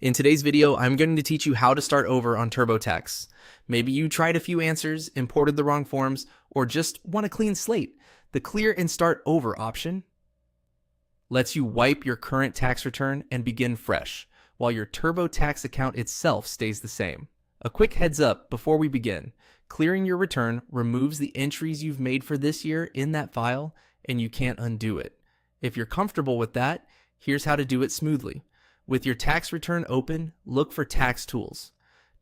In today's video, I'm going to teach you how to start over on TurboTax. Maybe you tried a few answers, imported the wrong forms, or just want a clean slate. The Clear and Start Over option lets you wipe your current tax return and begin fresh, while your TurboTax account itself stays the same. A quick heads up before we begin. Clearing your return removes the entries you've made for this year in that file, and you can't undo it. If you're comfortable with that, here's how to do it smoothly. With your tax return open, look for Tax Tools.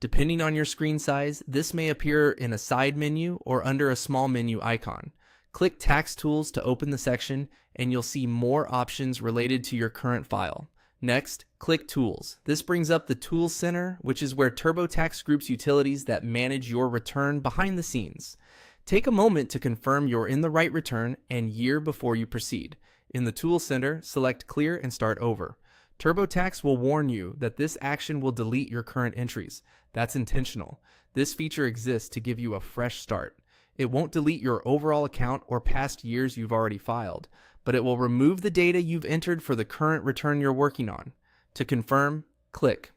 Depending on your screen size, this may appear in a side menu or under a small menu icon. Click Tax Tools to open the section, and you'll see more options related to your current file. Next, click Tools. This brings up the Tools Center, which is where TurboTax groups utilities that manage your return behind the scenes. Take a moment to confirm you're in the right return and year before you proceed. In the Tools Center, select Clear and Start Over. TurboTax will warn you that this action will delete your current entries. That's intentional. This feature exists to give you a fresh start. It won't delete your overall account or past years you've already filed, but it will remove the data you've entered for the current return you're working on. To confirm, click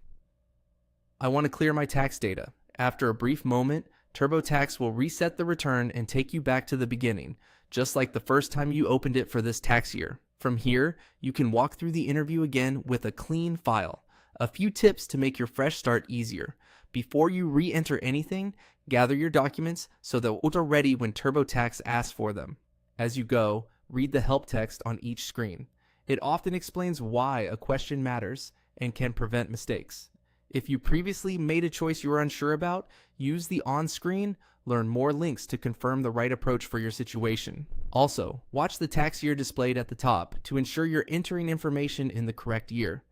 I want to clear my tax data. After a brief moment, TurboTax will reset the return and take you back to the beginning, just like the first time you opened it for this tax year. From here, you can walk through the interview again with a clean file. A few tips to make your fresh start easier. Before you re-enter anything, gather your documents so they're ready when TurboTax asks for them. As you go, read the help text on each screen. It often explains why a question matters and can prevent mistakes. If you previously made a choice you were unsure about, use the on-screen, learn more links to confirm the right approach for your situation. Also, watch the tax year displayed at the top to ensure you're entering information in the correct year.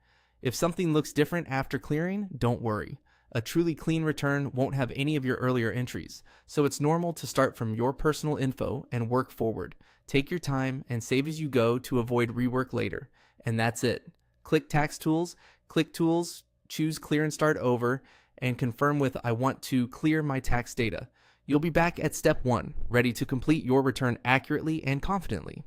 If something looks different after clearing, don't worry. A truly clean return won't have any of your earlier entries, so it's normal to start from your personal info and work forward. Take your time and save as you go to avoid rework later. And that's it. Click Tax Tools, click Tools, choose Clear and Start Over, and confirm with I want to clear my tax data. You'll be back at step 1, ready to complete your return accurately and confidently.